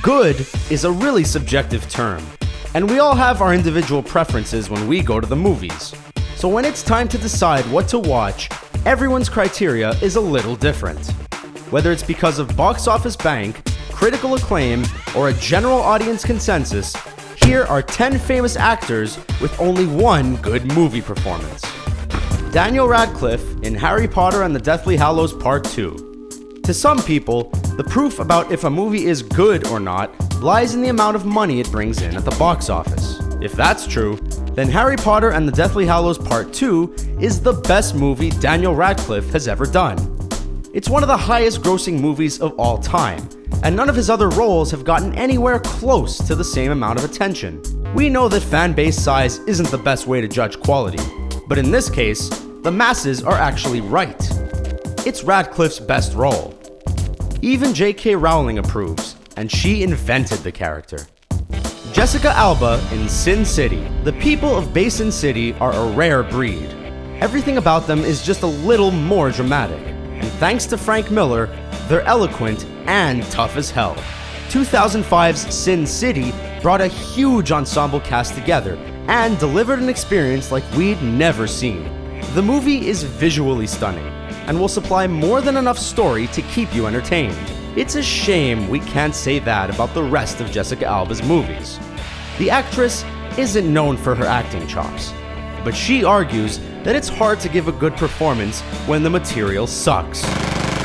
Good is a really subjective term, and we all have our individual preferences when we go to the movies. So when it's time to decide what to watch, everyone's criteria is a little different. Whether it's because of box office bank, critical acclaim, or a general audience consensus, here are 10 famous actors with only one good movie performance. Daniel Radcliffe in Harry Potter and the Deathly Hallows Part 2. To some people, the proof about if a movie is good or not lies in the amount of money it brings in at the box office. If that's true, then Harry Potter and the Deathly Hallows Part 2 is the best movie Daniel Radcliffe has ever done. It's one of the highest grossing movies of all time, and none of his other roles have gotten anywhere close to the same amount of attention. We know that fan base size isn't the best way to judge quality, but in this case, the masses are actually right. It's Radcliffe's best role. Even J.K. Rowling approves, and she invented the character. Jessica Alba in Sin City. The people of Basin City are a rare breed. Everything about them is just a little more dramatic, and thanks to Frank Miller, they're eloquent and tough as hell. 2005's Sin City brought a huge ensemble cast together and delivered an experience like we'd never seen. The movie is visually stunning and will supply more than enough story to keep you entertained. It's a shame we can't say that about the rest of Jessica Alba's movies. The actress isn't known for her acting chops, but she argues that it's hard to give a good performance when the material sucks.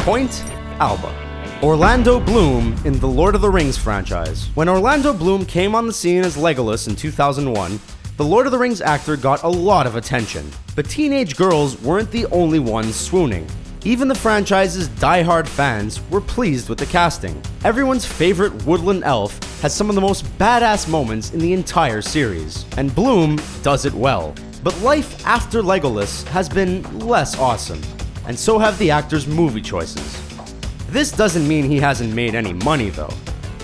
Point: Alba. Orlando Bloom in the Lord of the Rings franchise. When Orlando Bloom came on the scene as Legolas in 2001, the Lord of the Rings actor got a lot of attention, but teenage girls weren't the only ones swooning. Even the franchise's die-hard fans were pleased with the casting. Everyone's favorite woodland elf has some of the most badass moments in the entire series, and Bloom does it well. But life after Legolas has been less awesome, and so have the actor's movie choices. This doesn't mean he hasn't made any money though,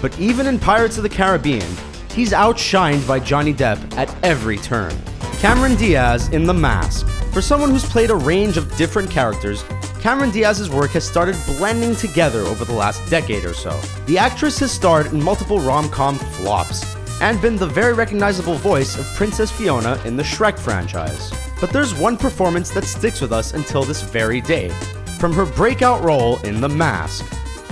but even in Pirates of the Caribbean, he's outshined by Johnny Depp at every turn. Cameron Diaz in The Mask. For someone who's played a range of different characters, Cameron Diaz's work has started blending together over the last decade or so. The actress has starred in multiple rom-com flops and been the very recognizable voice of Princess Fiona in the Shrek franchise. But there's one performance that sticks with us until this very day, from her breakout role in The Mask.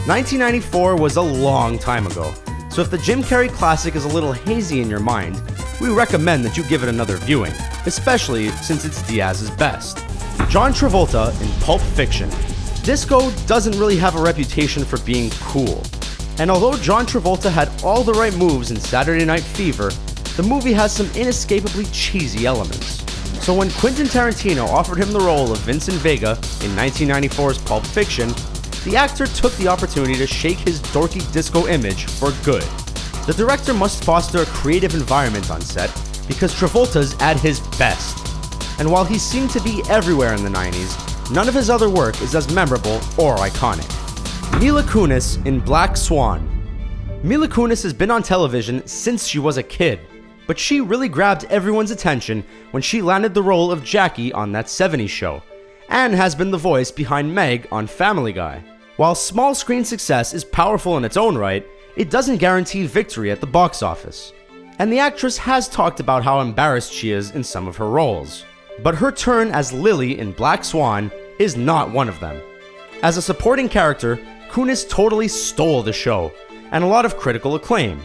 1994 was a long time ago, so if the Jim Carrey classic is a little hazy in your mind, we recommend that you give it another viewing, especially since it's Diaz's best. John Travolta in Pulp Fiction. Disco doesn't really have a reputation for being cool, and although John Travolta had all the right moves in Saturday Night Fever, the movie has some inescapably cheesy elements. So when Quentin Tarantino offered him the role of Vincent Vega in 1994's Pulp Fiction, the actor took the opportunity to shake his dorky disco image for good. The director must foster a creative environment on set because Travolta's at his best. And while he seemed to be everywhere in the 90s, none of his other work is as memorable or iconic. Mila Kunis in Black Swan. Mila Kunis has been on television since she was a kid, but she really grabbed everyone's attention when she landed the role of Jackie on That 70s Show, and has been the voice behind Meg on Family Guy. While small screen success is powerful in its own right, it doesn't guarantee victory at the box office. And the actress has talked about how embarrassed she is in some of her roles. But her turn as Lily in Black Swan is not one of them. As a supporting character, Kunis totally stole the show, and a lot of critical acclaim.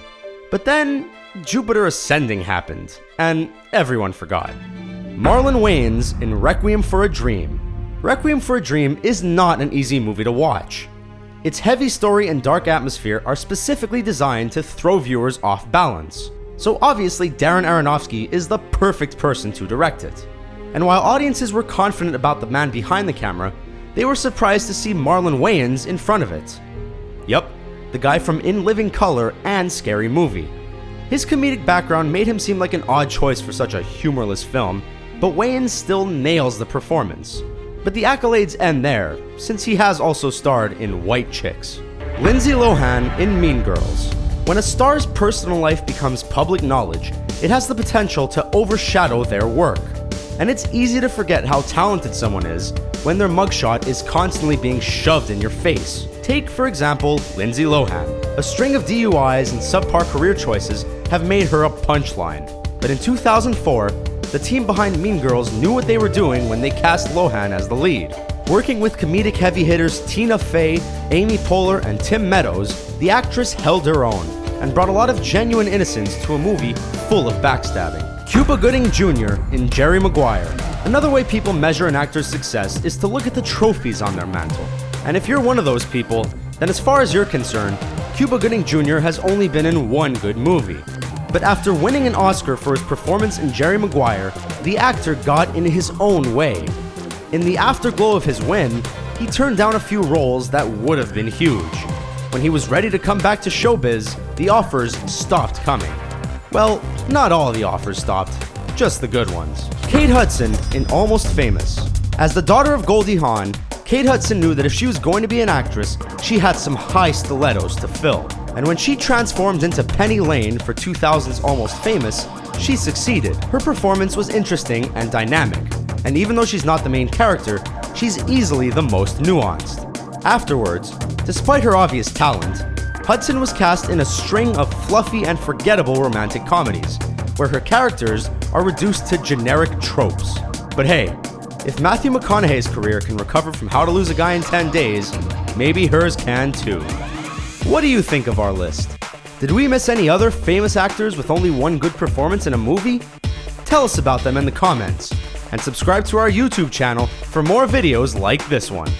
But then, Jupiter Ascending happened, and everyone forgot. Marlon Wayans in Requiem for a Dream. Requiem for a Dream is not an easy movie to watch. Its heavy story and dark atmosphere are specifically designed to throw viewers off balance. So obviously Darren Aronofsky is the perfect person to direct it. And while audiences were confident about the man behind the camera, they were surprised to see Marlon Wayans in front of it. Yup, the guy from In Living Color and Scary Movie. His comedic background made him seem like an odd choice for such a humorless film, but Wayans still nails the performance. But the accolades end there, since he has also starred in White Chicks. Lindsay Lohan in Mean Girls. When a star's personal life becomes public knowledge, it has the potential to overshadow their work. And it's easy to forget how talented someone is when their mugshot is constantly being shoved in your face. Take, for example, Lindsay Lohan. A string of DUIs and subpar career choices have made her a punchline. But in 2004, the team behind Mean Girls knew what they were doing when they cast Lohan as the lead. Working with comedic heavy hitters Tina Fey, Amy Poehler, and Tim Meadows, the actress held her own and brought a lot of genuine innocence to a movie full of backstabbing. Cuba Gooding Jr. in Jerry Maguire. Another way people measure an actor's success is to look at the trophies on their mantle. And if you're one of those people, then as far as you're concerned, Cuba Gooding Jr. has only been in one good movie. But after winning an Oscar for his performance in Jerry Maguire, the actor got in his own way. In the afterglow of his win, he turned down a few roles that would have been huge. When he was ready to come back to showbiz, the offers stopped coming. Well, not all the offers stopped, just the good ones. Kate Hudson in Almost Famous. As the daughter of Goldie Hawn, Kate Hudson knew that if she was going to be an actress, she had some high stilettos to fill. And when she transformed into Penny Lane for 2000's Almost Famous, she succeeded. Her performance was interesting and dynamic, and even though she's not the main character, she's easily the most nuanced. Afterwards, despite her obvious talent, Hudson was cast in a string of fluffy and forgettable romantic comedies, where her characters are reduced to generic tropes. But hey, if Matthew McConaughey's career can recover from How to Lose a Guy in 10 Days, maybe hers can too. What do you think of our list? Did we miss any other famous actors with only one good performance in a movie? Tell us about them in the comments, and subscribe to our YouTube channel for more videos like this one.